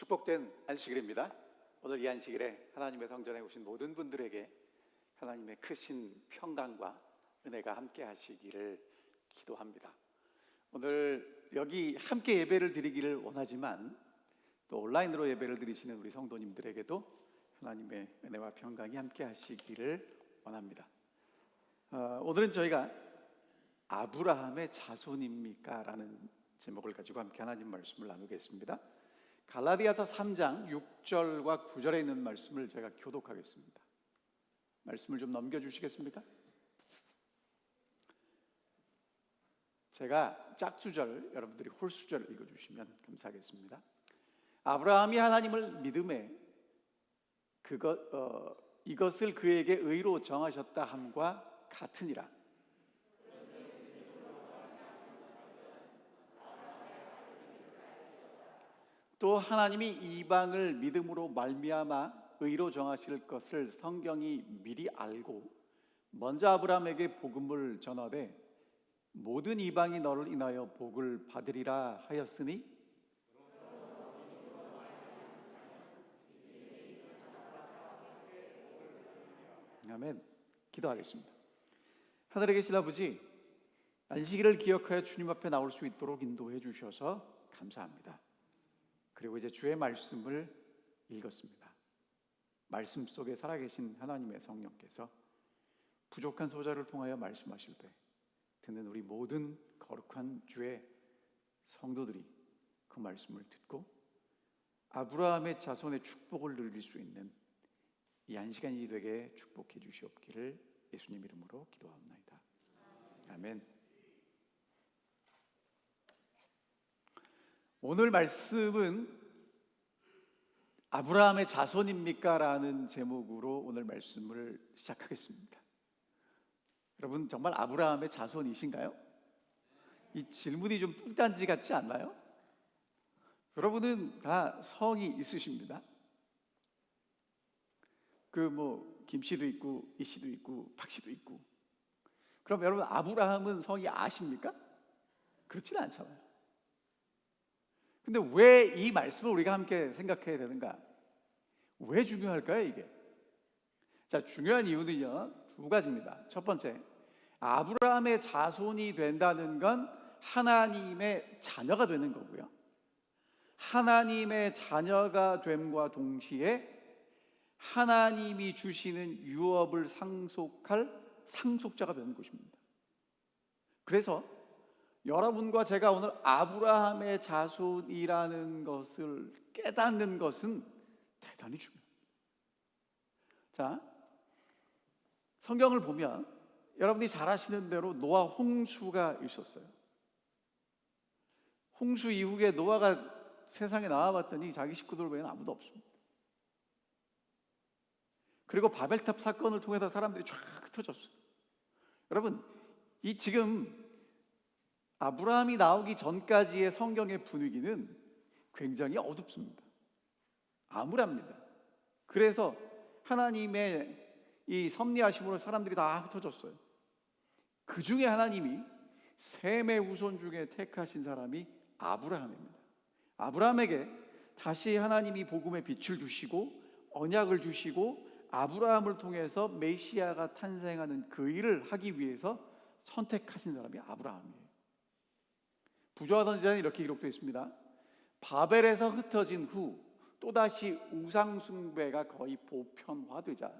축복된 안식일입니다. 오늘 이 안식일에 하나님의 성전에 오신 모든 분들에게 하나님의 크신 평강과 은혜가 함께 하시기를 기도합니다. 오늘 여기 함께 예배를 드리기를 원하지만 또 온라인으로 예배를 드리시는 우리 성도님들에게도 하나님의 은혜와 평강이 함께 하시기를 원합니다. 오늘은 저희가 아브라함의 자손입니까? 라는 제목을 가지고 함께 하나님 말씀을 나누겠습니다. 갈라디아서 3장 6절과 9절에 있는 말씀을 제가 교독하겠습니다. 말씀을 좀 넘겨주시겠습니까? 제가 짝수절, 여러분들이 홀수절 읽어주시면 감사하겠습니다. 아브라함이 하나님을 믿음에 이것을 그에게 의로 정하셨다 함과 같으니라. 또 하나님이 이방을 믿음으로 말미암아 의로 정하실 것을 성경이 미리 알고 먼저 아브라함에게 복음을 전하되 모든 이방이 너를 인하여 복을 받으리라 하였으니 아멘. 기도하겠습니다. 하늘에 계신 아버지, 안식일을 기억하여 주님 앞에 나올 수 있도록 인도해 주셔서 감사합니다. 그리고 이제 주의 말씀을 읽었습니다. 말씀 속에 살아계신 하나님의 성령께서 부족한 소자를 통하여 말씀하실 때 듣는 우리 모든 거룩한 주의 성도들이 그 말씀을 듣고 아브라함의 자손의 축복을 누릴 수 있는 이 한 시간이 되게 축복해 주시옵기를 예수님 이름으로 기도합니다. 아멘. 오늘 말씀은 아브라함의 자손입니까? 라는 제목으로 오늘 말씀을 시작하겠습니다. 여러분 정말 아브라함의 자손이신가요? 이 질문이 좀 뚱딴지 같지 않나요? 여러분은 다 성이 있으십니다. 김씨도 있고 이씨도 있고 박씨도 있고. 그럼 여러분 아브라함은 성이 아십니까? 그렇지는 않잖아요. 근데 왜 이 말씀을 우리가 함께 생각해야 되는가? 왜 중요할까요, 이게? 자, 중요한 이유는요, 두 가지입니다. 첫 번째, 아브라함의 자손이 된다는 건 하나님의 자녀가 되는 거고요. 하나님의 자녀가 됨과 동시에 하나님이 주시는 유업을 상속할 상속자가 되는 것입니다. 그래서 여러분과 제가 오늘 아브라함의 자손이라는 것을 깨닫는 것은 대단히 중요합니다. 자, 성경을 보면 여러분이 잘 아시는 대로 노아 홍수가 있었어요. 홍수 이후에 노아가 세상에 나와봤더니 자기 식구들 외에는 아무도 없습니다. 그리고 바벨탑 사건을 통해서 사람들이 쫙 흩어졌어요. 여러분, 이 지금 아브라함이 나오기 전까지의 성경의 분위기는 굉장히 어둡습니다. 암울합니다. 그래서 하나님의 이 섭리하심으로 사람들이 다 흩어졌어요. 그 중에 하나님이 셈의 후손 중에 택하신 사람이 아브라함입니다. 아브라함에게 다시 하나님이 복음의 빛을 주시고 언약을 주시고 아브라함을 통해서 메시아가 탄생하는 그 일을 하기 위해서 선택하신 사람이 아브라함이에요. 부조화 선지자는 이렇게 기록되어 있습니다. 바벨에서 흩어진 후 또다시 우상 숭배가 거의 보편화되자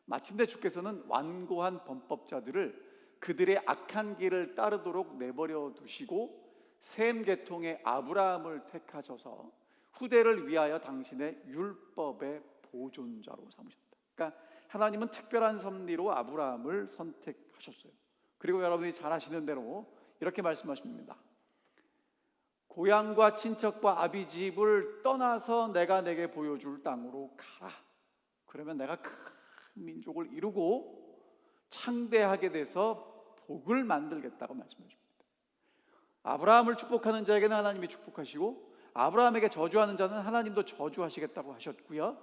마침내 주께서는 완고한 범법자들을 그들의 악한 길을 따르도록 내버려 두시고 셈 계통의 아브라함을 택하셔서 후대를 위하여 당신의 율법의 보존자로 삼으셨다. 그러니까 하나님은 특별한 섭리로 아브라함을 선택하셨어요. 그리고 여러분이 잘 아시는 대로 이렇게 말씀하십니다. 고향과 친척과 아비집을 떠나서 내가 내게 보여줄 땅으로 가라. 그러면 내가 큰 민족을 이루고 창대하게 돼서 복을 만들겠다고 말씀하십니다. 아브라함을 축복하는 자에게는 하나님이 축복하시고 아브라함에게 저주하는 자는 하나님도 저주하시겠다고 하셨고요.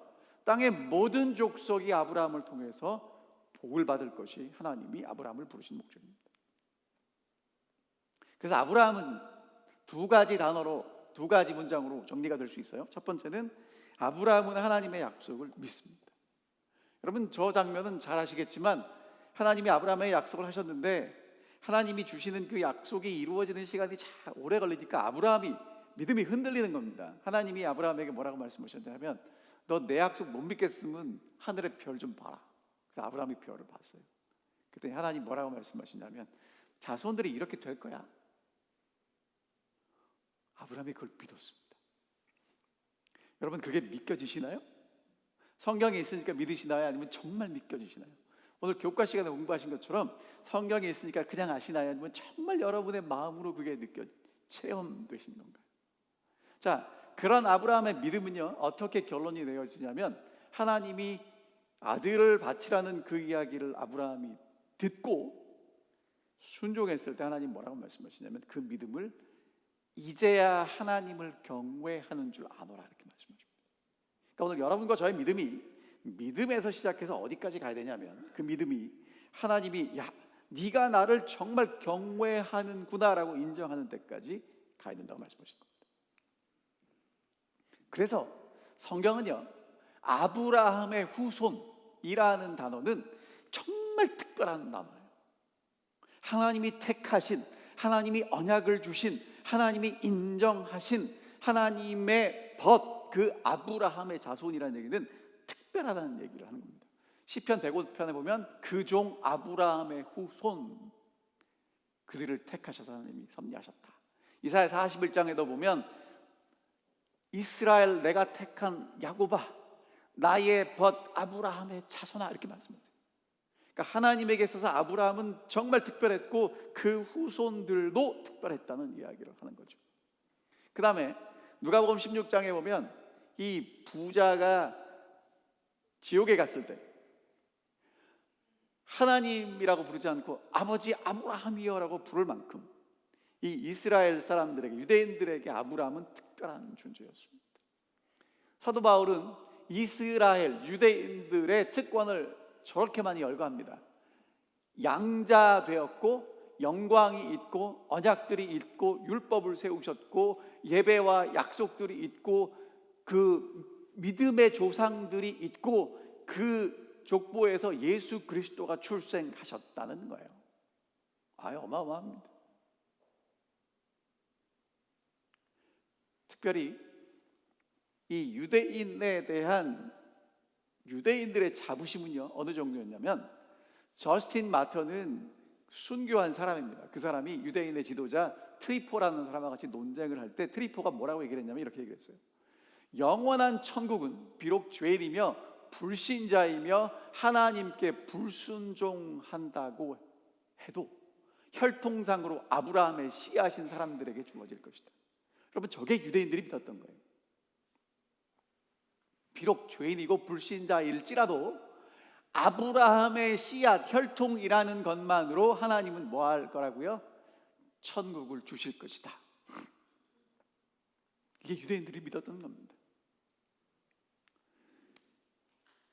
땅의 모든 족속이 아브라함을 통해서 복을 받을 것이 하나님이 아브라함을 부르신 목적입니다. 그래서 아브라함은 두 가지 단어로 두 가지 문장으로 정리가 될 수 있어요. 첫 번째는 아브라함은 하나님의 약속을 믿습니다. 여러분, 저 장면은 잘 아시겠지만 하나님이 아브라함의 약속을 하셨는데 하나님이 주시는 그 약속이 이루어지는 시간이 참 오래 걸리니까 아브라함이 믿음이 흔들리는 겁니다. 하나님이 아브라함에게 뭐라고 말씀하셨냐면, 너 내 약속 못 믿겠으면 하늘의 별 좀 봐라. 그래서 아브라함이 별을 봤어요. 그때 하나님 뭐라고 말씀하시냐면, 자손들이 이렇게 될 거야. 아브라함이 그걸 믿었습니다. 여러분, 그게 믿겨지시나요? 성경에 있으니까 믿으시나요? 아니면 정말 믿겨지시나요? 오늘 교과 시간에 공부하신 것처럼 성경에 있으니까 그냥 아시나요? 아니면 정말 여러분의 마음으로 그게 체험되시는 건가요? 자, 그런 아브라함의 믿음은요, 어떻게 결론이 내어지냐면, 하나님이 아들을 바치라는 그 이야기를 아브라함이 듣고 순종했을 때 하나님 뭐라고 말씀하시냐면, 그 믿음을 이제야 하나님을 경외하는 줄 아노라, 이렇게 말씀하십니다. 그러니까 오늘 여러분과 저의 믿음이 믿음에서 시작해서 어디까지 가야 되냐면, 그 믿음이 하나님이 야, 네가 나를 정말 경외하는구나라고 인정하는 데까지 가야 된다고 말씀하신 겁니다. 그래서 성경은요, 아브라함의 후손이라는 단어는 정말 특별한 단어예요. 하나님이 택하신, 하나님이 언약을 주신, 하나님이 인정하신 하나님의 그 아브라함의 자손이라는 얘기는 특별하다는 얘기를 하는 겁니다. 시편 105편에 보면 그 종 아브라함의 후손, 그들을 택하셔서 하나님이 섭리하셨다. 이사야 41장에도 보면 이스라엘 내가 택한 야곱아, 나의 벗 아브라함의 자손아, 이렇게 말씀하세요. 그러니까 하나님에게 있어서 아브라함은 정말 특별했고 그 후손들도 특별했다는 이야기를 하는 거죠. 그 다음에 누가복음 16장에 보면 이 부자가 지옥에 갔을 때 하나님이라고 부르지 않고 아버지 아브라함이여 라고 부를 만큼 이 이스라엘 사람들에게, 유대인들에게 아브라함은 특별한 존재였습니다. 사도 바울은 이스라엘 유대인들의 특권을 저렇게 많이 열거합니다. 양자 되었고 영광이 있고 언약들이 있고 율법을 세우셨고 예배와 약속들이 있고 그 믿음의 조상들이 있고 그 족보에서 예수 그리스도가 출생하셨다는 거예요. 어마어마합니다. 특별히 이 유대인에 대한 유대인들의 자부심은요, 어느 정도였냐면, 저스틴 마터는 순교한 사람입니다. 그 사람이 유대인의 지도자 트리포라는 사람과 같이 논쟁을 할 때 트리포가 뭐라고 얘기를 했냐면 이렇게 얘기를 했어요. 영원한 천국은 비록 죄인이며 불신자이며 하나님께 불순종한다고 해도 혈통상으로 아브라함의 씨앗인 사람들에게 주어질 것이다. 여러분, 저게 유대인들이 믿었던 거예요. 비록 죄인이고 불신자일지라도 아브라함의 씨앗, 혈통이라는 것만으로 하나님은 뭐 할 거라고요? 천국을 주실 것이다. 이게 유대인들이 믿었던 겁니다.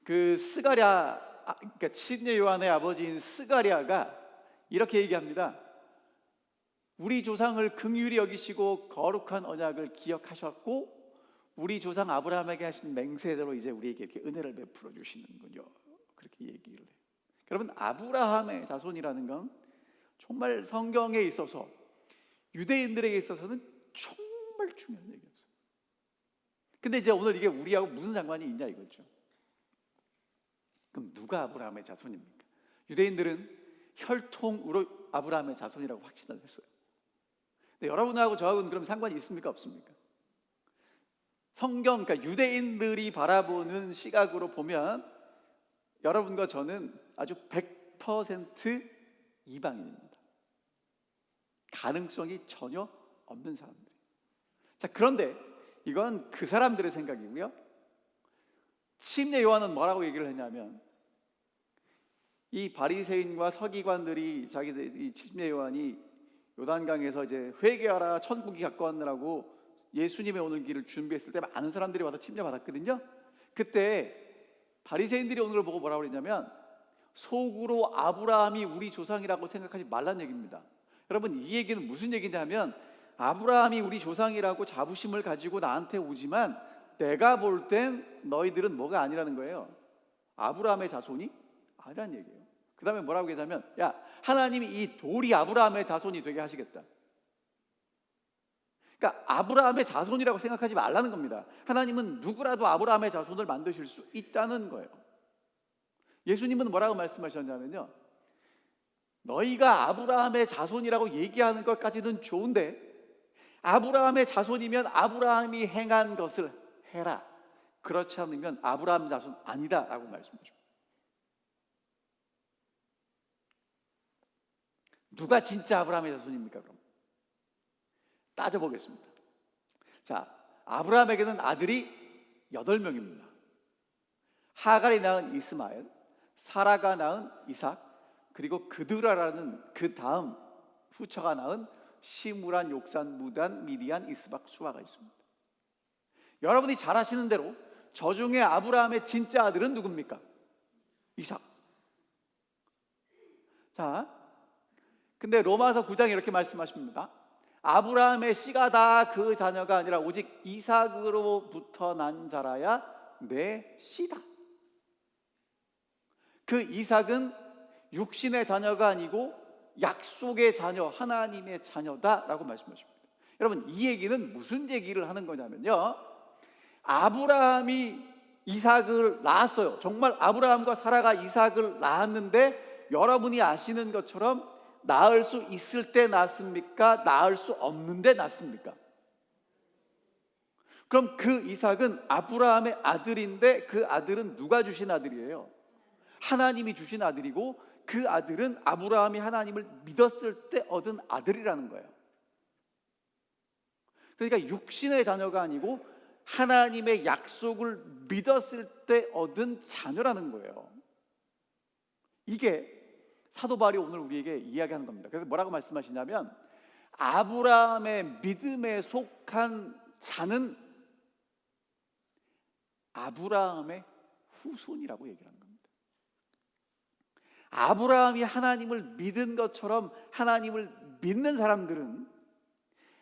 그 그러니까 침례 요한의 아버지인 스가랴가 이렇게 얘기합니다. 우리 조상을 긍휼히 여기시고 거룩한 언약을 기억하셨고 우리 조상 아브라함에게 하신 맹세대로 이제 우리에게 이렇게 은혜를 베풀어 주시는군요. 그렇게 얘기를 해요. 여러분, 아브라함의 자손이라는 건 정말 성경에 있어서 유대인들에게 있어서는 정말 중요한 얘기였어요. 근데 이제 오늘 이게 우리하고 무슨 상관이 있냐 이거죠. 그럼 누가 아브라함의 자손입니까? 유대인들은 혈통으로 아브라함의 자손이라고 확신을 했어요. 근데 여러분하고 저하고는 그럼 상관이 있습니까? 없습니까? 성경, 그러니까 유대인들이 바라보는 시각으로 보면 여러분과 저는 아주 100% 이방인입니다. 가능성이 전혀 없는 사람들. 자, 그런데 이건 그 사람들의 생각이고요. 침례 요한은 뭐라고 얘기를 했냐면, 이 바리새인과 서기관들이 자기들 이 침례 요한이 요단강에서 이제 회개하라 천국이 가까웠느라고 예수님의 오는 길을 준비했을 때 많은 사람들이 와서 침례 받았거든요. 그때 바리새인들이 오는 걸 보고 뭐라고 그랬냐면, 속으로 아브라함이 우리 조상이라고 생각하지 말란 얘기입니다. 여러분, 이 얘기는 무슨 얘기냐면 아브라함이 우리 조상이라고 자부심을 가지고 나한테 오지만 내가 볼 땐 너희들은 뭐가 아니라는 거예요. 아브라함의 자손이 아니란 얘기예요. 그 다음에 뭐라고 얘기하냐면, 야, 하나님이 이 돌이 아브라함의 자손이 되게 하시겠다. 그러니까 아브라함의 자손이라고 생각하지 말라는 겁니다. 하나님은 누구라도 아브라함의 자손을 만드실 수 있다는 거예요. 예수님은 뭐라고 말씀하셨냐면요, 너희가 아브라함의 자손이라고 얘기하는 것까지는 좋은데 아브라함의 자손이면 아브라함이 행한 것을 해라. 그렇지 않으면 아브라함 자손 아니다 라고 말씀하십니다. 누가 진짜 아브라함의 자손입니까? 그럼 따져보겠습니다. 자, 아브라함에게는 아들이 8명입니다. 하갈이 낳은 이스마엘, 사라가 낳은 이삭, 그리고 그드라라는 그 다음 후처가 낳은 시므란, 욕산, 무단, 미디안, 이스박, 수아가 있습니다. 여러분이 잘 아시는 대로 저 중에 아브라함의 진짜 아들은 누굽니까? 이삭. 자, 근데 로마서 9장에 이렇게 말씀하십니다. 아브라함의 씨가 다 그 자녀가 아니라 오직 이삭으로부터 난 자라야 내 씨다. 그 이삭은 육신의 자녀가 아니고 약속의 자녀, 하나님의 자녀다라고 말씀하십니다. 여러분, 이 얘기는 무슨 얘기를 하는 거냐면요, 아브라함이 이삭을 낳았어요. 정말 아브라함과 사라가 이삭을 낳았는데 여러분이 아시는 것처럼 낳을 수 있을 때 낳습니까? 낳을 수 없는데 낳습니까? 그럼 그 이삭은 아브라함의 아들인데 그 아들은 누가 주신 아들이에요? 하나님이 주신 아들이고 그 아들은 아브라함이 하나님을 믿었을 때 얻은 아들이라는 거예요. 그러니까 육신의 자녀가 아니고 하나님의 약속을 믿었을 때 얻은 자녀라는 거예요. 이게 사도 바울이 오늘 우리에게 이야기하는 겁니다. 그래서 뭐라고 말씀하시냐면, 아브라함의 믿음에 속한 자는 아브라함의 후손이라고 얘기를 하는 겁니다. 아브라함이 하나님을 믿은 것처럼 하나님을 믿는 사람들은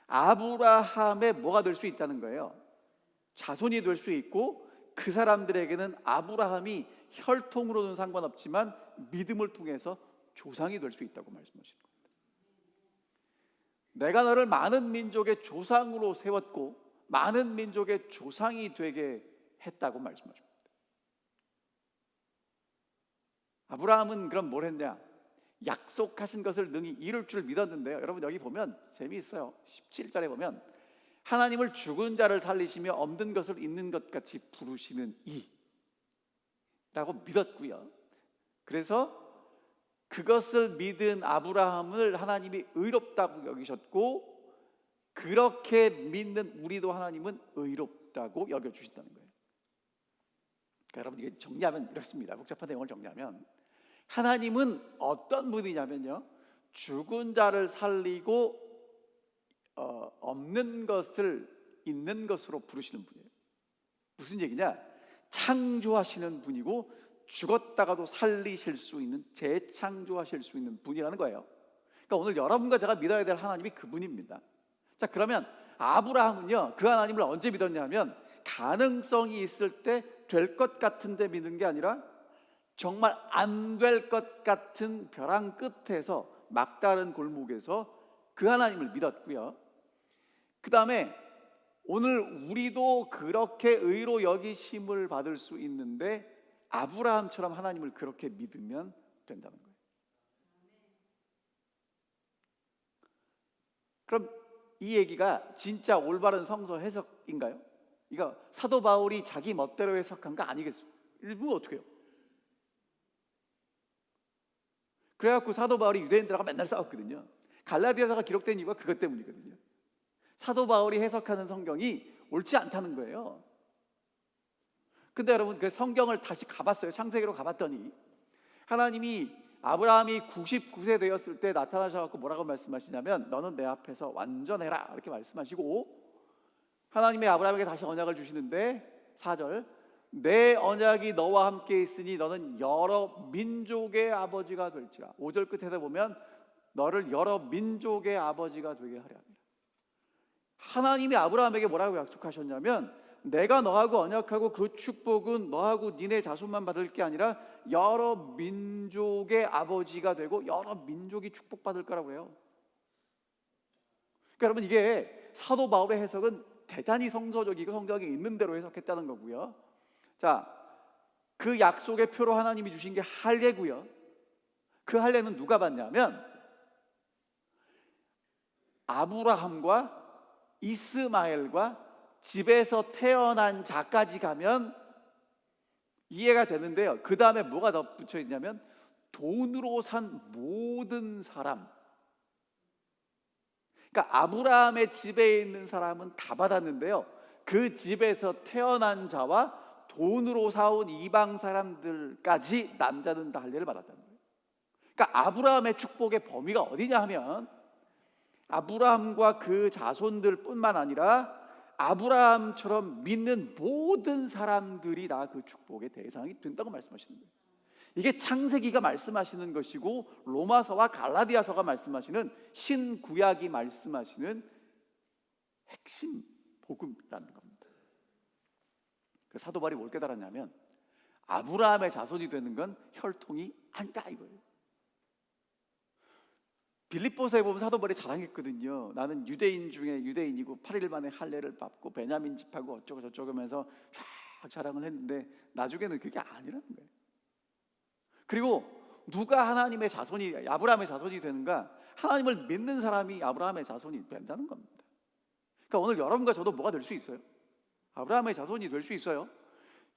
아브라함의 뭐가 될 수 있다는 거예요? 자손이 될 수 있고, 그 사람들에게는 아브라함이 혈통으로는 상관없지만 믿음을 통해서 조상이 될 수 있다고 말씀하시는 겁니다. 내가 너를 많은 민족의 조상으로 세웠고 많은 민족의 조상이 되게 했다고 말씀하십니다. 아브라함은 그럼 뭘 했냐? 약속하신 것을 능히 이룰 줄 믿었는데요, 여러분 여기 보면 재미있어요. 17절에 보면 하나님을 죽은 자를 살리시며 없는 것을 있는 것 같이 부르시는 이라고 믿었고요. 그래서 그것을 믿은 아브라함을 하나님이 의롭다고 여기셨고, 그렇게 믿는 우리도 하나님은 의롭다고 여겨주신다는 거예요. 그러니까 여러분, 이게 정리하면 이렇습니다. 복잡한 내용을 정리하면 하나님은 어떤 분이냐면요, 죽은 자를 살리고 없는 것을 있는 것으로 부르시는 분이에요. 무슨 얘기냐? 창조하시는 분이고 죽었다가도 살리실 수 있는, 재창조하실 수 있는 분이라는 거예요. 그러니까 오늘 여러분과 제가 믿어야 될 하나님이 그분입니다. 자, 그러면 아브라함은요, 그 하나님을 언제 믿었냐면 가능성이 있을 때 될 것 같은데 믿는 게 아니라 정말 안 될 것 같은 벼랑 끝에서, 막다른 골목에서 그 하나님을 믿었고요. 그 다음에 오늘 우리도 그렇게 의로 여기심을 받을 수 있는데 아브라함처럼 하나님을 그렇게 믿으면 된다는 거예요. 그럼 이 얘기가 진짜 올바른 성서 해석인가요? 이거 사도 바울이 자기 멋대로 해석한 거 아니겠습니까? 일부 어떻게 해요? 그래갖고 사도 바울이 유대인들하고 맨날 싸웠거든요. 갈라디아서가 기록된 이유가 그것 때문이거든요. 사도 바울이 해석하는 성경이 옳지 않다는 거예요. 근데 여러분, 그 성경을 다시 가봤어요. 창세기로 가봤더니 하나님이 아브라함이 99세 되었을 때 나타나셔서 뭐라고 말씀하시냐면, 너는 내 앞에서 완전해라 이렇게 말씀하시고, 하나님의 아브라함에게 다시 언약을 주시는데 4절, 내 언약이 너와 함께 있으니 너는 여러 민족의 아버지가 될지라. 5절 끝에서 보면 너를 여러 민족의 아버지가 되게 하려 합니다. 하나님이 아브라함에게 뭐라고 약속하셨냐면 내가 너하고 언약하고 그 축복은 너하고 니네 자손만 받을 게 아니라 여러 민족의 아버지가 되고 여러 민족이 축복받을 거라고 해요. 그러니까 여러분, 이게 사도 바울의 해석은 대단히 성서적이고 성경에 있는 대로 해석했다는 거고요. 자, 그 약속의 표로 하나님이 주신 게 할례고요. 그 할례는 누가 받냐면 아브라함과 이스마엘과 집에서 태어난 자까지 가면 이해가 되는데요. 그 다음에 뭐가 덧붙여 있냐면 돈으로 산 모든 사람. 그러니까 아브라함의 집에 있는 사람은 다 받았는데요, 그 집에서 태어난 자와 돈으로 사온 이방 사람들까지 남자는 다 할례를 받았다는 거예요. 그러니까 아브라함의 축복의 범위가 어디냐 하면 아브라함과 그 자손들뿐만 아니라 아브라함처럼 믿는 모든 사람들이 다 그 축복의 대상이 된다고 말씀하시는 거예요. 이게 창세기가 말씀하시는 것이고 로마서와 갈라디아서가 말씀하시는 신구약이 말씀하시는 핵심 복음이라는 겁니다. 사도 바울이 뭘 깨달았냐면 아브라함의 자손이 되는 건 혈통이 아니다 이거예요. 빌립보서에 보면 사도 바울이 자랑했거든요. 나는 유대인 중에 유대인이고 8일 만에 할례를 받고 베냐민 집하고 어쩌고 저쩌고 하면서 쫙 자랑을 했는데 나중에는 그게 아니라는 거예요. 그리고 누가 하나님의 자손이 아브라함의 자손이 되는가? 하나님을 믿는 사람이 아브라함의 자손이 된다는 겁니다. 그러니까 오늘 여러분과 저도 뭐가 될 수 있어요? 아브라함의 자손이 될 수 있어요.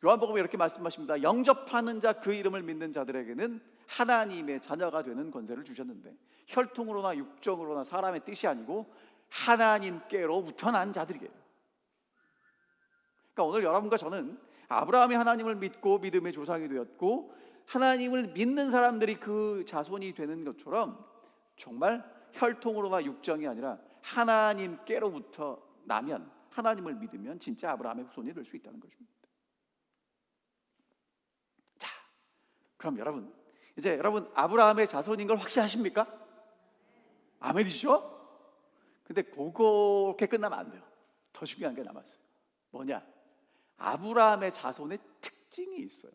요한복음에 이렇게 말씀하십니다. 영접하는 자, 그 이름을 믿는 자들에게는 하나님의 자녀가 되는 권세를 주셨는데 혈통으로나 육정으로나 사람의 뜻이 아니고 하나님께로부터 난 자들이에요. 그러니까 오늘 여러분과 저는 아브라함이 하나님을 믿고 믿음의 조상이 되었고 하나님을 믿는 사람들이 그 자손이 되는 것처럼 정말 혈통으로나 육정이 아니라 하나님께로부터 나면, 하나님을 믿으면 진짜 아브라함의 후손이 될 수 있다는 것입니다. 자, 그럼 이제 여러분 아브라함의 자손인 걸 확신하십니까? 아멘이죠? 근데 그렇게 끝나면 안 돼요. 더 중요한 게 남았어요. 뭐냐? 아브라함의 자손의 특징이 있어요.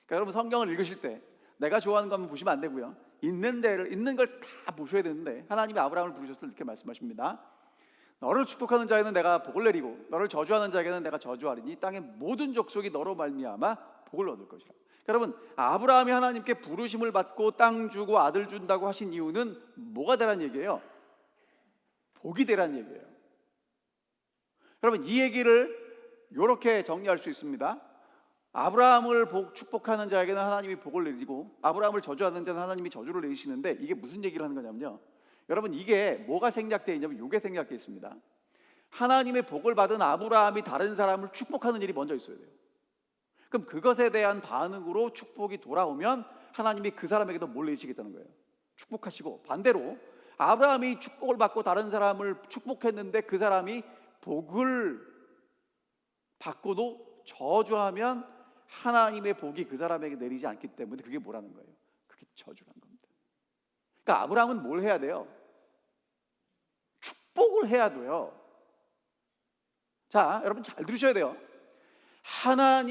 그러니까 여러분 성경을 읽으실 때 내가 좋아하는 것만 보시면 안 되고요, 있는 걸 다 보셔야 되는데 하나님이 아브라함을 부르셨을 때 이렇게 말씀하십니다. 너를 축복하는 자에게는 내가 복을 내리고 너를 저주하는 자에게는 내가 저주하리니 땅의 모든 족속이 너로 말미암아 복을 얻을 것이라. 그러니까 여러분 아브라함이 하나님께 부르심을 받고 땅 주고 아들 준다고 하신 이유는 뭐가 되란 얘기예요? 복이 되란 얘기예요. 여러분 이 얘기를 이렇게 정리할 수 있습니다. 아브라함을 축복하는 자에게는 하나님이 복을 내리고 아브라함을 저주하는 자는 하나님이 저주를 내리시는데 이게 무슨 얘기를 하는 거냐면요, 여러분 이게 뭐가 생략되어 있냐면 이게 생략되어 있습니다. 하나님의 복을 받은 아브라함이 다른 사람을 축복하는 일이 먼저 있어야 돼요. 그럼 그것에 대한 반응으로 축복이 돌아오면 하나님이 그 사람에게도 뭘 내리시겠다는 거예요? 축복하시고, 반대로 아브라함이 축복을 받고 다른 사람을 축복했는데 그 사람이 복을 받고도 저주하면 하나님의 복이 그 사람에게 내리지 않기 때문에 그게 뭐라는 거예요? 그게 저주라는 겁니다. 그러니까 아브라함은 뭘 해야 돼요? 축복을 해야 돼요. 자, 여러분 잘 들으셔야 돼요.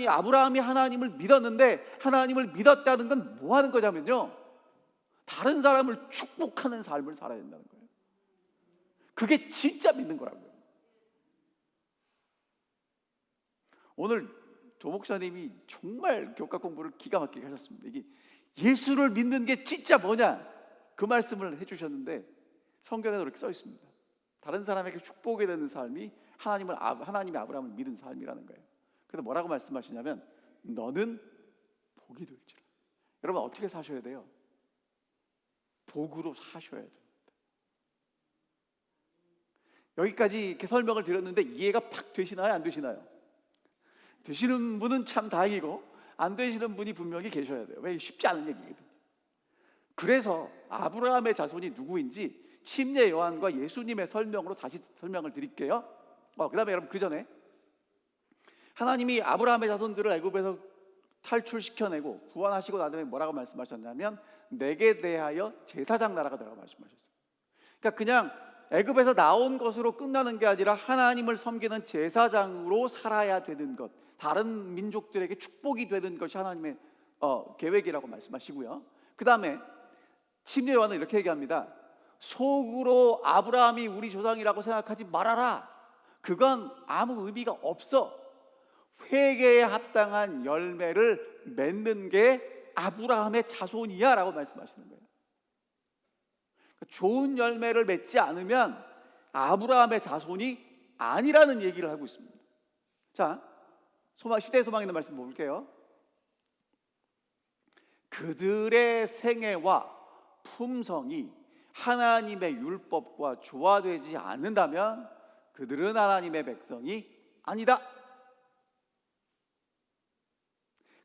아브라함이 하나님을 믿었는데 하나님을 믿었다는 건 뭐 하는 거냐면요, 다른 사람을 축복하는 삶을 살아야 된다는 거예요. 그게 진짜 믿는 거라고요. 오늘 조 목사님이 정말 교과 공부를 기가 막히게 하셨습니다. 이게 예수를 믿는 게 진짜 뭐냐, 그 말씀을 해주셨는데 성경에도 이렇게 써 있습니다. 다른 사람에게 축복이 되는 삶이 하나님이 아브라함을 믿은 삶이라는 거예요. 그래서 뭐라고 말씀하시냐면 너는 복이 될지라. 여러분 어떻게 사셔야 돼요? 복으로 사셔야 됩니다. 여기까지 이렇게 설명을 드렸는데 이해가 팍 되시나요? 안 되시나요? 되시는 분은 참 다행이고 안 되시는 분이 분명히 계셔야 돼요. 왜? 쉽지 않은 얘기거든요. 그래서 아브라함의 자손이 누구인지 침례 요한과 예수님의 설명으로 다시 설명을 드릴게요. 그 다음에 여러분 그 전에 하나님이 아브라함의 자손들을 애굽에서 탈출시켜내고 구원하시고 난 다음에 뭐라고 말씀하셨냐면 내게 대하여 제사장 나라가 되라고 말씀하셨어요. 그러니까 그냥 애굽에서 나온 것으로 끝나는 게 아니라 하나님을 섬기는 제사장으로 살아야 되는 것, 다른 민족들에게 축복이 되는 것이 하나님의 계획이라고 말씀하시고요. 그 다음에 침례 요한은 이렇게 얘기합니다. 속으로 아브라함이 우리 조상이라고 생각하지 말아라. 그건 아무 의미가 없어. 회개에 합당한 열매를 맺는 게 아브라함의 자손이야 라고 말씀하시는 거예요. 좋은 열매를 맺지 않으면 아브라함의 자손이 아니라는 얘기를 하고 있습니다. 자, 시대의 소망 있는 말씀 볼게요. 그들의 생애와 품성이 하나님의 율법과 조화되지 않는다면 그들은 하나님의 백성이 아니다.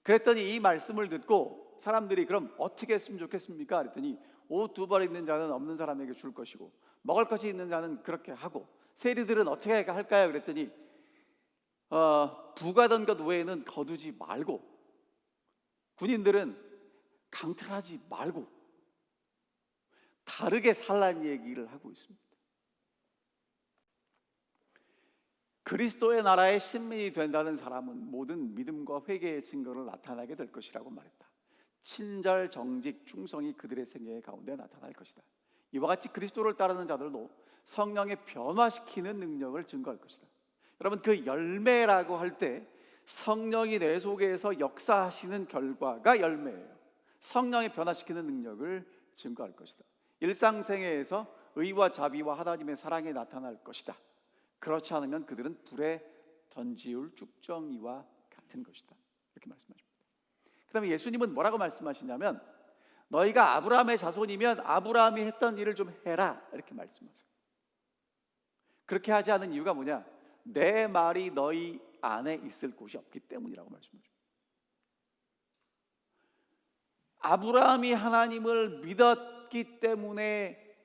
그랬더니 이 말씀을 듣고 사람들이 그럼 어떻게 했으면 좋겠습니까? 그랬더니 옷 두 벌 있는 자는 없는 사람에게 줄 것이고 먹을 것이 있는 자는 그렇게 하고 세리들은 어떻게 할까요? 그랬더니 부가던 것 외에는 거두지 말고 군인들은 강탈하지 말고 다르게 살라는 얘기를 하고 있습니다. 그리스도의 나라의 신민이 된다는 사람은 모든 믿음과 회개의 증거를 나타나게 될 것이라고 말했다. 친절, 정직, 충성이 그들의 생애 가운데 나타날 것이다. 이와 같이 그리스도를 따르는 자들도 성령의 변화시키는 능력을 증거할 것이다. 여러분, 그 열매라고 할 때 성령이 내 속에서 역사하시는 결과가 열매예요. 성령의 변화시키는 능력을 증거할 것이다. 일상생애에서 의와 자비와 하나님의 사랑이 나타날 것이다. 그렇지 않으면 그들은 불에 던지울 쭉정이와 같은 것이다. 이렇게 말씀하십니다. 그 다음에 예수님은 뭐라고 말씀하시냐면 너희가 아브라함의 자손이면 아브라함이 했던 일을 좀 해라 이렇게 말씀하세요. 그렇게 하지 않은 이유가 뭐냐? 내 말이 너희 안에 있을 곳이 없기 때문이라고 말씀하십니다. 아브라함이 하나님을 믿었기 때문에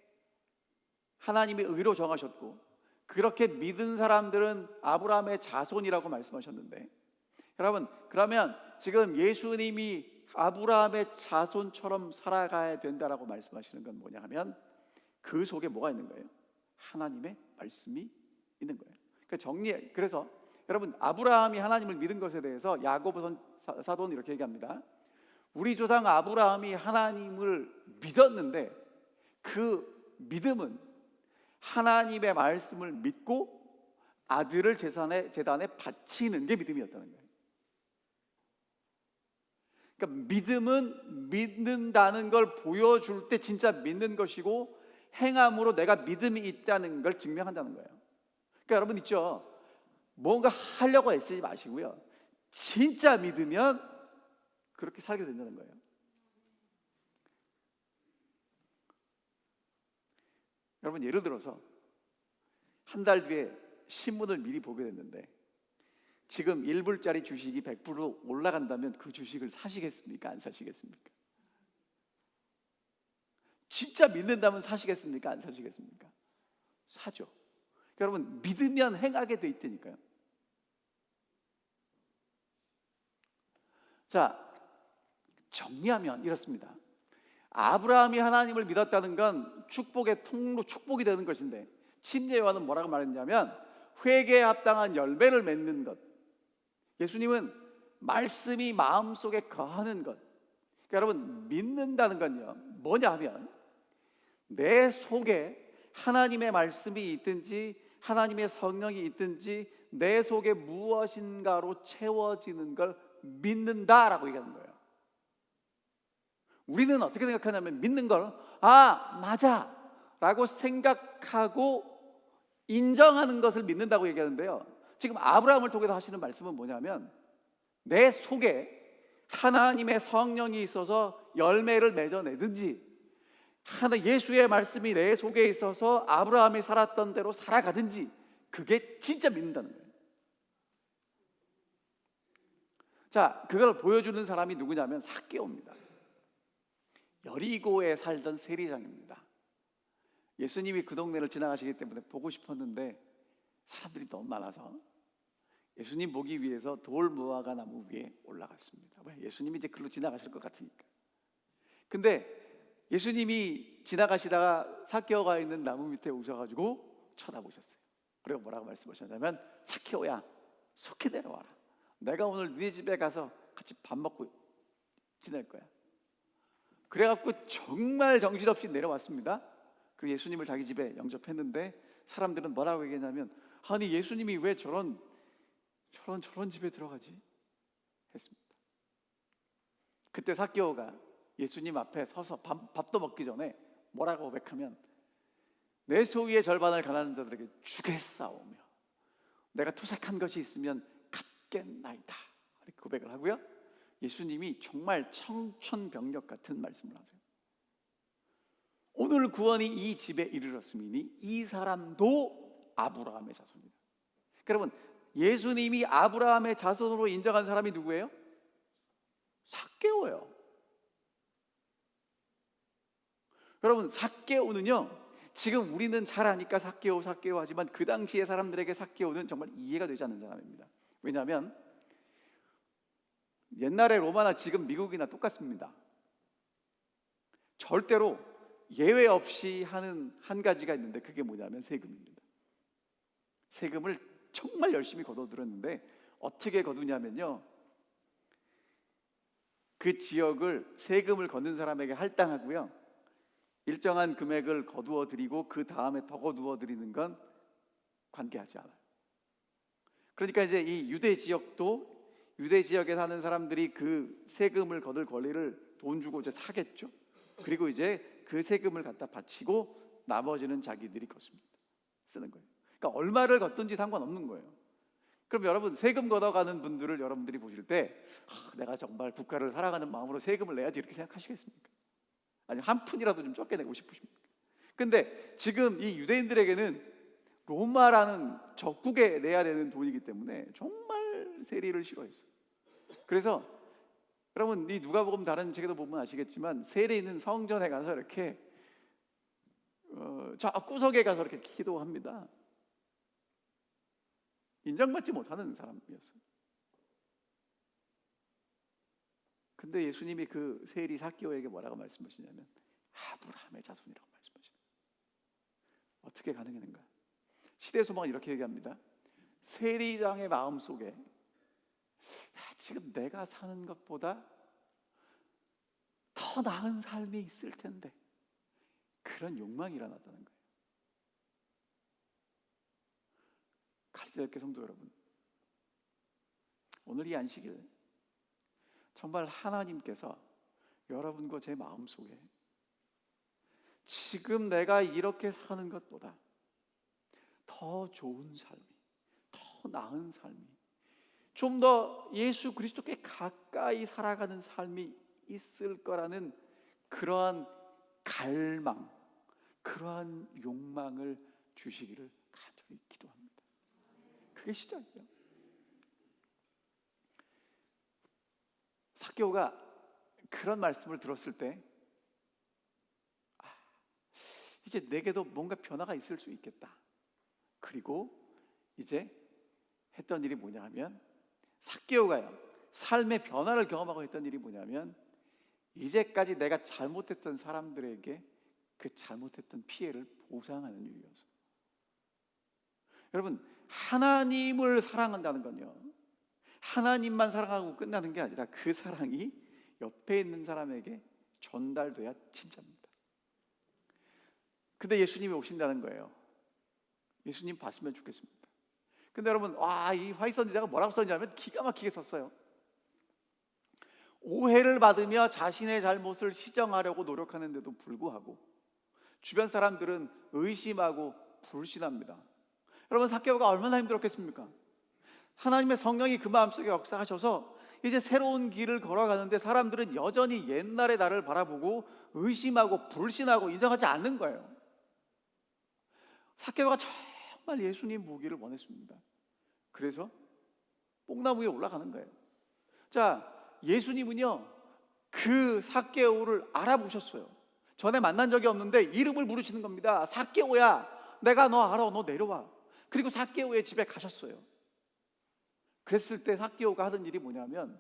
하나님이 의로 정하셨고 그렇게 믿은 사람들은 아브라함의 자손이라고 말씀하셨는데 여러분, 그러면 지금 예수님이 아브라함의 자손처럼 살아가야 된다라고 말씀하시는 건 뭐냐 하면 그 속에 뭐가 있는 거예요? 하나님의 말씀이 있는 거예요. 그래서 여러분, 아브라함이 하나님을 믿은 것에 대해서 야고보 사도는 이렇게 얘기합니다. 우리 조상 아브라함이 하나님을 믿었는데 그 믿음은 하나님의 말씀을 믿고 아들을 제단에 바치는 게 믿음이었다는 거예요. 그러니까 믿음은 믿는다는 걸 보여줄 때 진짜 믿는 것이고 행함으로 내가 믿음이 있다는 걸 증명한다는 거예요. 그러니까 여러분 있죠, 뭔가 하려고 애쓰지 마시고요, 진짜 믿으면 그렇게 살게 된다는 거예요. 여러분, 예를 들어서 한 달 뒤에 신문을 미리 보게 됐는데 지금 1불짜리 주식이 100%로 올라간다면 그 주식을 사시겠습니까? 안 사시겠습니까? 진짜 믿는다면 사시겠습니까? 안 사시겠습니까? 사죠. 여러분, 믿으면 행하게 돼 있다니까요. 자, 정리하면 이렇습니다. 아브라함이 하나님을 믿었다는 건 축복의 통로, 축복이 되는 것인데 침례 요한은 뭐라고 말했냐면 회개에 합당한 열매를 맺는 것. 예수님은 말씀이 마음속에 거하는 것. 그러니까 여러분, 믿는다는 건요 뭐냐 하면 내 속에 하나님의 말씀이 있든지 하나님의 성령이 있든지 내 속에 무엇인가로 채워지는 걸 믿는다라고 얘기하는 거예요. 우리는 어떻게 생각하냐면 믿는 걸 맞아 라고 생각하고 인정하는 것을 믿는다고 얘기하는데요, 지금 아브라함을 통해서 하시는 말씀은 뭐냐면 내 속에 하나님의 성령이 있어서 열매를 맺어내든지 예수의 말씀이 내 속에 있어서 아브라함이 살았던 대로 살아가든지 그게 진짜 믿는다는 거예요. 자, 그걸 보여주는 사람이 누구냐면 삭개오입니다. 여리고에 살던 세리장입니다. 예수님이 그 동네를 지나가시기 때문에 보고 싶었는데 사람들이 너무 많아서 예수님 보기 위해서 돌 무화과 나무 위에 올라갔습니다. 왜? 예수님이 이제 글로 지나가실 것 같으니까. 근데 예수님이 지나가시다가 삭개오가 있는 나무 밑에 오셔가지고 쳐다보셨어요. 그리고 뭐라고 말씀하셨냐면, 삭개오야, 속히 내려와라. 내가 오늘 네 집에 가서 같이 밥 먹고 지낼 거야. 그래갖고 정말 정신없이 내려왔습니다. 그리고 예수님을 자기 집에 영접했는데 사람들은 뭐라고 얘기했냐면, 아니 예수님이 왜 저런 집에 들어가지? 했습니다. 그때 삭개오가 예수님 앞에 서서 밥도 먹기 전에 뭐라고 고백하면, 내 소유의 절반을 가난한 자들에게 주겠사오며 내가 토색한 것이 있으면 갚겠나이다, 이렇게 고백을 하고요. 예수님이 정말 청천벽력 같은 말씀을 하세요. 오늘 구원이 이 집에 이르렀음이니 이 사람도 아브라함의 자손이다. 여러분, 예수님이 아브라함의 자손으로 인정한 사람이 누구예요? 삭개오예요. 여러분, 삭개오는요, 지금 우리는 잘 아니까 삭개오 하지만 그 당시의 사람들에게 삭개오는 정말 이해가 되지 않는 사람입니다. 왜냐하면 옛날에 로마나 지금 미국이나 똑같습니다. 절대로 예외 없이 하는 한 가지가 있는데, 그게 뭐냐면 세금입니다. 세금을 정말 열심히 거둬들었는데 어떻게 거두냐면요, 그 지역을 세금을 걷는 사람에게 할당하고요, 일정한 금액을 거두어 드리고 그 다음에 더 거두어 드리는 건 관계하지 않아요. 그러니까 이제 이 유대 지역에 사는 사람들이 그 세금을 거둘 권리를 돈 주고 이제 사겠죠. 그리고 이제 그 세금을 갖다 바치고 나머지는 자기들이 걷습니다. 쓰는 거예요. 그러니까 얼마를 걷든지 상관없는 거예요. 그럼 여러분, 세금 걷어가는 분들을 여러분들이 보실 때, 내가 정말 국가를 사랑하는 마음으로 세금을 내야지, 이렇게 생각하시겠습니까? 아니, 한 푼이라도 좀 적게 내고 싶으십니까? 근데 지금 이 유대인들에게는 로마라는 적국에 내야 되는 돈이기 때문에 정말 세리를 싫어했어요. 그래서 여러분, 이 누가복음 다른 책에도 보면 아시겠지만, 세리는 성전에 가서 이렇게 저 구석에 가서 이렇게 기도합니다. 인정받지 못하는 사람이었어요. 근데 예수님이 그 세리 삭개오에게 뭐라고 말씀하시냐면, 아브라함의 자손이라고 말씀하시는 거예요. 어떻게 가능했는가? 시대소망은 이렇게 얘기합니다. 세리장의 마음속에, 지금 내가 사는 것보다 더 나은 삶이 있을 텐데, 그런 욕망이 일어났다는 거예요. 갈지대학교 성도 여러분, 오늘 이 안식일 정말 하나님께서 여러분과 제 마음속에 지금 내가 이렇게 사는 것보다 더 좋은 삶이, 더 나은 삶이, 좀 더 예수 그리스도께 가까이 살아가는 삶이 있을 거라는 그러한 갈망, 그러한 욕망을 주시기를 간절히 기도합니다. 그게 시작이에요. 삭개오가 그런 말씀을 들었을 때, 이제 내게도 뭔가 변화가 있을 수 있겠다. 그리고 이제 했던 일이 뭐냐 하면, 삭개오가요, 삶의 변화를 경험하고 했던 일이 뭐냐면, 이제까지 내가 잘못했던 사람들에게 그 잘못했던 피해를 보상하는 일이었어요. 여러분, 하나님을 사랑한다는 건요, 하나님만 사랑하고 끝나는 게 아니라 그 사랑이 옆에 있는 사람에게 전달돼야 진짜입니다. 근데 예수님이 오신다는 거예요. 예수님 봤으면 좋겠습니다. 근데 여러분, 이 화이트 선지자가 뭐라고 썼냐면 기가 막히게 썼어요. 오해를 받으며 자신의 잘못을 시정하려고 노력하는데도 불구하고 주변 사람들은 의심하고 불신합니다. 여러분, 삭개오가 얼마나 힘들었겠습니까? 하나님의 성령이 그 마음속에 역사하셔서 이제 새로운 길을 걸어가는데 사람들은 여전히 옛날의 나를 바라보고 의심하고 불신하고 인정하지 않는 거예요. 삭개오가 정말 예수님 보기를 원했습니다. 그래서 뽕나무 위에 올라가는 거예요. 자, 예수님은요, 그 삭개오를 알아보셨어요. 전에 만난 적이 없는데 이름을 부르시는 겁니다. 삭개오야, 내가 너 알아, 너 내려와. 그리고 삭개오의 집에 가셨어요. 그랬을 때 삭개오가 하던 일이 뭐냐면,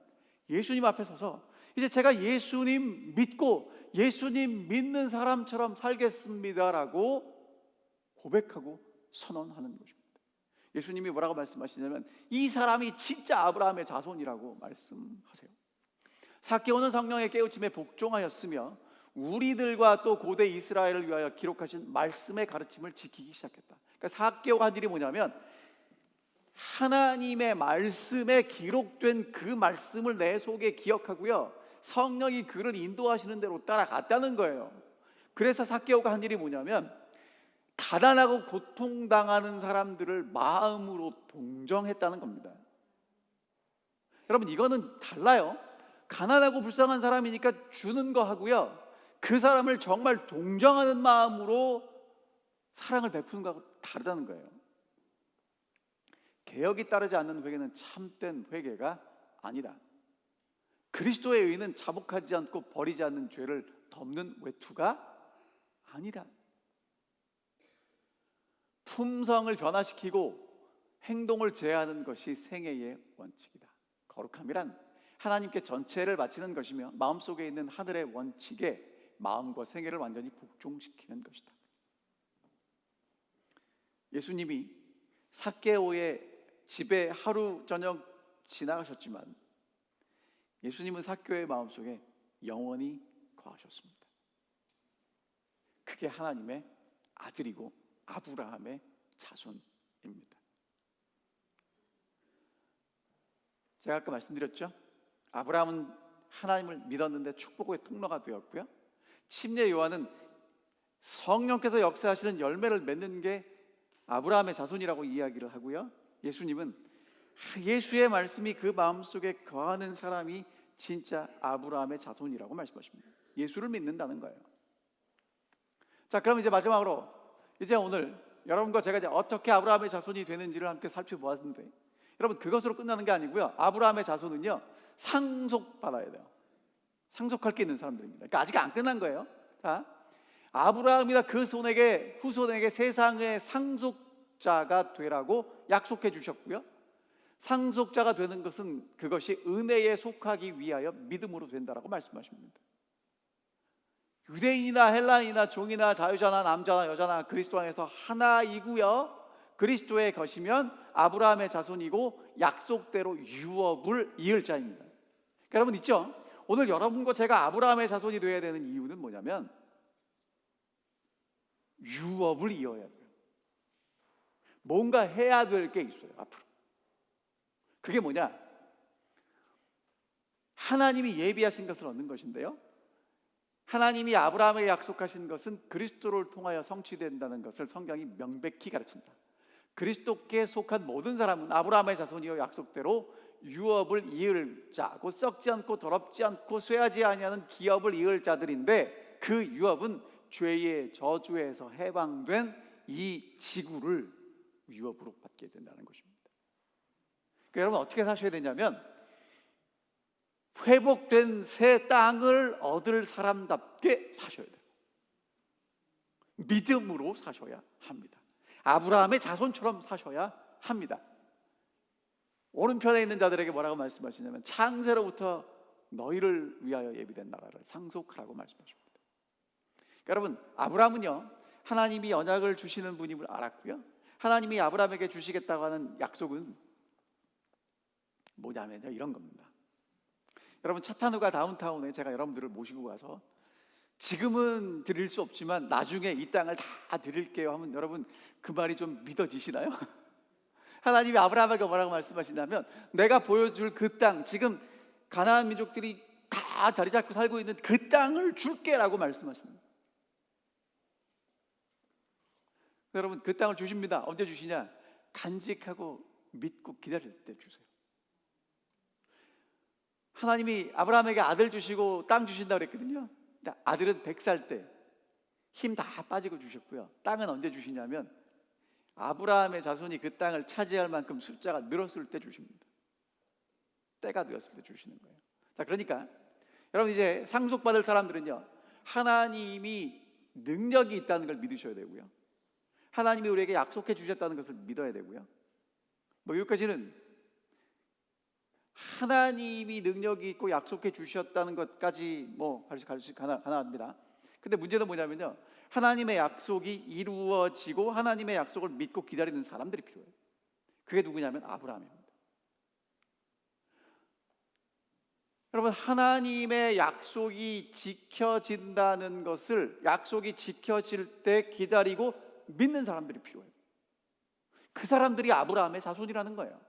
예수님 앞에 서서 이제 제가 예수님 믿고 예수님 믿는 사람처럼 살겠습니다라고 고백하고 선언하는 것입니다. 예수님이 뭐라고 말씀하시냐면 이 사람이 진짜 아브라함의 자손이라고 말씀하세요. 삭개오는 성령의 깨우침에 복종하였으며 우리들과 또 고대 이스라엘을 위하여 기록하신 말씀의 가르침을 지키기 시작했다. 그러니까 삭개오가 한 일이 뭐냐면 하나님의 말씀에 기록된 그 말씀을 내 속에 기억하고요, 성령이 그를 인도하시는 대로 따라갔다는 거예요. 그래서 삭개오가 한 일이 뭐냐면 가난하고 고통당하는 사람들을 마음으로 동정했다는 겁니다. 여러분, 이거는 달라요. 가난하고 불쌍한 사람이니까 주는 거 하고요, 그 사람을 정말 동정하는 마음으로 사랑을 베푸는 거하고 다르다는 거예요. 개혁이 따르지 않는 회개는 참된 회개가 아니다. 그리스도의 의는 자복하지 않고 버리지 않는 죄를 덮는 외투가 아니다. 품성을 변화시키고 행동을 제어하는 것이 생애의 원칙이다. 거룩함이란 하나님께 전체를 바치는 것이며 마음속에 있는 하늘의 원칙에 마음과 생애를 완전히 복종시키는 것이다. 예수님이 삭개오의 집에 하루 저녁 지나가셨지만 예수님은 삭개오의 마음속에 영원히 거하셨습니다. 그게 하나님의 아들이고 아브라함의 자손입니다. 제가 아까 말씀드렸죠, 아브라함은 하나님을 믿었는데 축복의 통로가 되었고요, 침례 요한은 성령께서 역사하시는 열매를 맺는 게 아브라함의 자손이라고 이야기를 하고요, 예수님은 예수의 말씀이 그 마음속에 거하는 사람이 진짜 아브라함의 자손이라고 말씀하십니다. 예수를 믿는다는 거예요. 자, 그럼 이제 마지막으로 이제 오늘 여러분과 제가 이제 어떻게 아브라함의 자손이 되는지를 함께 살펴보았는데, 여러분, 그것으로 끝나는 게 아니고요, 아브라함의 자손은요 상속받아야 돼요. 상속할 게 있는 사람들입니다. 그러니까 아직 안 끝난 거예요. 자, 아브라함이나 그 후손에게 세상의 상속자가 되라고 약속해 주셨고요, 상속자가 되는 것은 그것이 은혜에 속하기 위하여 믿음으로 된다라고 말씀하십니다. 유대인이나 헬라인이나 종이나 자유자나 남자나 여자나 그리스도 안에서 하나이고요, 그리스도의 것이면 아브라함의 자손이고 약속대로 유업을 이을 자입니다. 그러니까 여러분 있죠? 오늘 여러분과 제가 아브라함의 자손이 되어야 되는 이유는 뭐냐면 유업을 이어야 돼요. 뭔가 해야 될 게 있어요 앞으로. 그게 뭐냐? 하나님이 예비하신 것을 얻는 것인데요, 하나님이 아브라함에게 약속하신 것은 그리스도를 통하여 성취된다는 것을 성경이 명백히 가르친다. 그리스도께 속한 모든 사람은 아브라함의 자손이요 약속대로 유업을 이을 자, 곧 썩지 않고 더럽지 않고 쇠하지 아니하는 기업을 이을 자들인데, 그 유업은 죄의 저주에서 해방된 이 지구를 유업으로 받게 된다는 것입니다. 그러니까 여러분 어떻게 사셔야 되냐면 회복된 새 땅을 얻을 사람답게 사셔야 돼요. 믿음으로 사셔야 합니다. 아브라함의 자손처럼 사셔야 합니다. 오른편에 있는 자들에게 뭐라고 말씀하시냐면 창세로부터 너희를 위하여 예비된 나라를 상속하라고 말씀하십니다. 그러니까 여러분, 아브라함은요 하나님이 언약을 주시는 분임을 알았고요, 하나님이 아브라함에게 주시겠다고 하는 약속은 뭐냐면요 이런 겁니다. 여러분, 차타누가 다운타운에 제가 여러분들을 모시고 가서 지금은 드릴 수 없지만 나중에 이 땅을 다 드릴게요 하면 여러분 그 말이 좀 믿어지시나요? 하나님이 아브라함에게 뭐라고 말씀하시냐면 내가 보여줄 그 땅, 지금 가나안 민족들이 다 자리 잡고 살고 있는 그 땅을 줄게라고 말씀하십니다. 여러분, 그 땅을 주십니다. 언제 주시냐? 간직하고 믿고 기다릴 때 주세요. 하나님이 아브라함에게 아들 주시고 땅 주신다고 그랬거든요. 근데 아들은 100살 때 힘 다 빠지고 주셨고요, 땅은 언제 주시냐면 아브라함의 자손이 그 땅을 차지할 만큼 숫자가 늘었을 때 주십니다. 때가 되었을 때 주시는 거예요. 자, 그러니까 여러분 이제 상속받을 사람들은요 하나님이 능력이 있다는 걸 믿으셔야 되고요, 하나님이 우리에게 약속해 주셨다는 것을 믿어야 되고요, 여기까지는 하나님이 능력이 있고 약속해 주셨다는 것까지 가능합니다. 근데 문제는 뭐냐면요, 하나님의 약속이 이루어지고 하나님의 약속을 믿고 기다리는 사람들이 필요해요. 그게 누구냐면 아브라함입니다. 여러분, 하나님의 약속이 지켜진다는 것을, 약속이 지켜질 때 기다리고 믿는 사람들이 필요해요. 그 사람들이 아브라함의 자손이라는 거예요.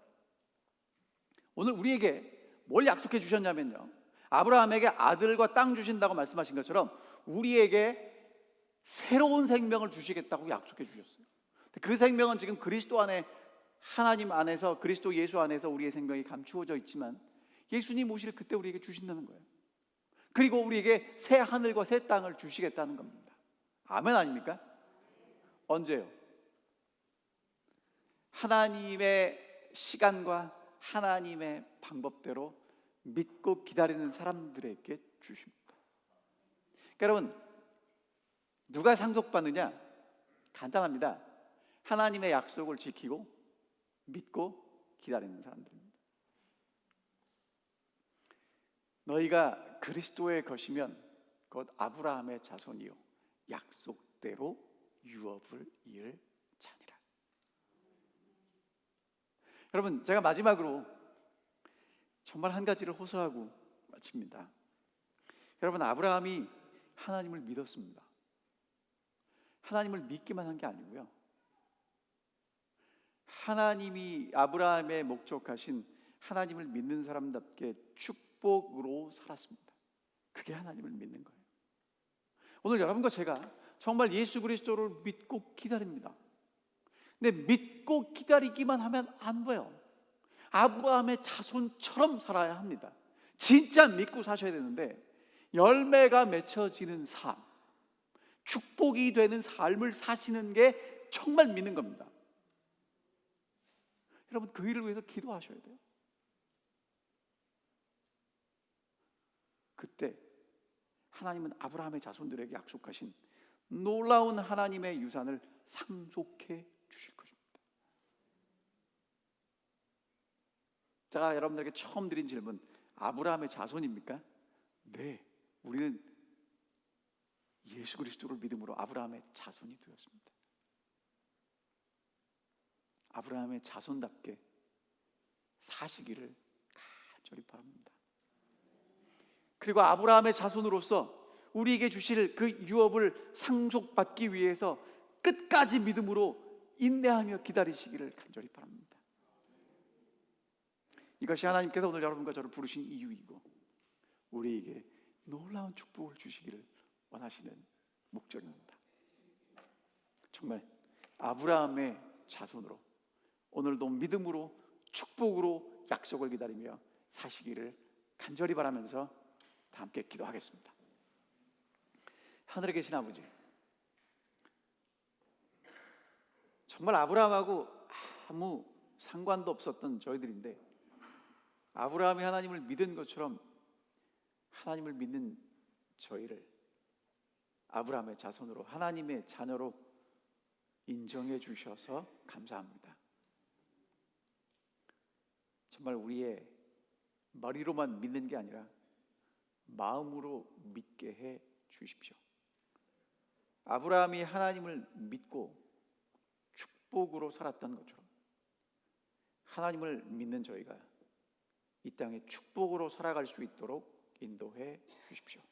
오늘 우리에게 뭘 약속해 주셨냐면요, 아브라함에게 아들과 땅 주신다고 말씀하신 것처럼 우리에게 새로운 생명을 주시겠다고 약속해 주셨어요. 그 생명은 지금 그리스도 안에, 하나님 안에서, 그리스도 예수 안에서 우리의 생명이 감추어져 있지만 예수님 오실 그때 우리에게 주신다는 거예요. 그리고 우리에게 새 하늘과 새 땅을 주시겠다는 겁니다. 아멘 아닙니까? 언제요? 하나님의 시간과 하나님의 방법대로 믿고 기다리는 사람들에게 주십니다. 그러니까 여러분, 누가 상속받느냐? 간단합니다. 하나님의 약속을 지키고 믿고 기다리는 사람들입니다. 너희가 그리스도의 것이면 곧 아브라함의 자손이요 약속대로 유업을 이을 자니라. 여러분, 제가 마지막으로 정말 한 가지를 호소하고 마칩니다. 여러분, 아브라함이 하나님을 믿었습니다. 하나님을 믿기만 한 게 아니고요, 하나님이 아브라함의 목적하신 하나님을 믿는 사람답게 축복으로 살았습니다. 그게 하나님을 믿는 거예요. 오늘 여러분과 제가 정말 예수 그리스도를 믿고 기다립니다. 근데 믿고 기다리기만 하면 안 돼요. 아브라함의 자손처럼 살아야 합니다. 진짜 믿고 사셔야 되는데 열매가 맺혀지는 삶, 축복이 되는 삶을 사시는 게 정말 믿는 겁니다. 여러분, 그 일을 위해서 기도하셔야 돼요. 그때 하나님은 아브라함의 자손들에게 약속하신 놀라운 하나님의 유산을 상속해 주실 것입니다. 제가 여러분들에게 처음 드린 질문, 아브라함의 자손입니까? 네, 우리는 예수 그리스도를 믿음으로 아브라함의 자손이 되었습니다. 아브라함의 자손답게 사시기를 간절히 바랍니다. 그리고 아브라함의 자손으로서 우리에게 주실 그 유업을 상속받기 위해서 끝까지 믿음으로 인내하며 기다리시기를 간절히 바랍니다. 이것이 하나님께서 오늘 여러분과 저를 부르신 이유이고 우리에게 놀라운 축복을 주시기를 원하시는 목적입니다. 정말 아브라함의 자손으로 오늘도 믿음으로 축복으로 약속을 기다리며 사시기를 간절히 바라면서 다 함께 기도하겠습니다. 하늘에 계신 아버지, 정말 아브라함하고 아무 상관도 없었던 저희들인데 아브라함이 하나님을 믿은 것처럼 하나님을 믿는 저희를 아브라함의 자손으로, 하나님의 자녀로 인정해 주셔서 감사합니다. 정말 우리의 머리로만 믿는 게 아니라 마음으로 믿게 해 주십시오. 아브라함이 하나님을 믿고 축복으로 살았던 것처럼 하나님을 믿는 저희가 이 땅에 축복으로 살아갈 수 있도록 인도해 주십시오.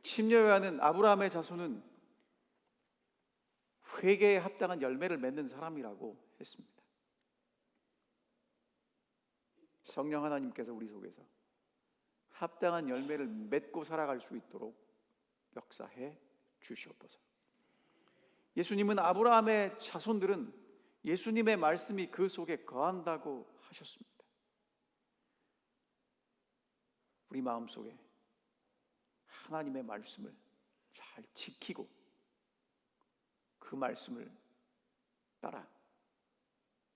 심려하는 아브라함의 자손은 회개에 합당한 열매를 맺는 사람이라고 했습니다. 성령 하나님께서 우리 속에서 합당한 열매를 맺고 살아갈 수 있도록 역사해 주시옵소서. 예수님은 아브라함의 자손들은 예수님의 말씀이 그 속에 거한다고 하셨습니다. 우리 마음속에 하나님의 말씀을 잘 지키고 그 말씀을 따라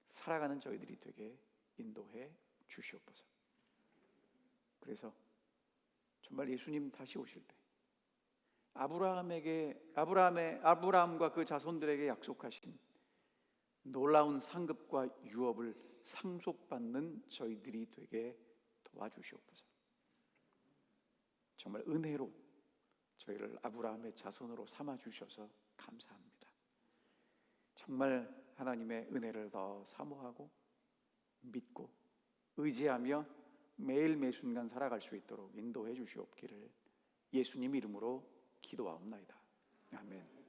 살아가는 저희들이 되게 인도해 주시옵소서. 그래서 정말 예수님 다시 오실 때 아브라함과 그 자손들에게 약속하신 놀라운 상급과 유업을 상속받는 저희들이 되게 도와주시옵소서. 정말 은혜로 저희를 아브라함의 자손으로 삼아 주셔서 감사합니다. 정말 하나님의 은혜를 더 사모하고 믿고 의지하며 매일 매 순간 살아갈 수 있도록 인도해 주시옵기를 예수님 이름으로 기도하옵나이다. 아멘.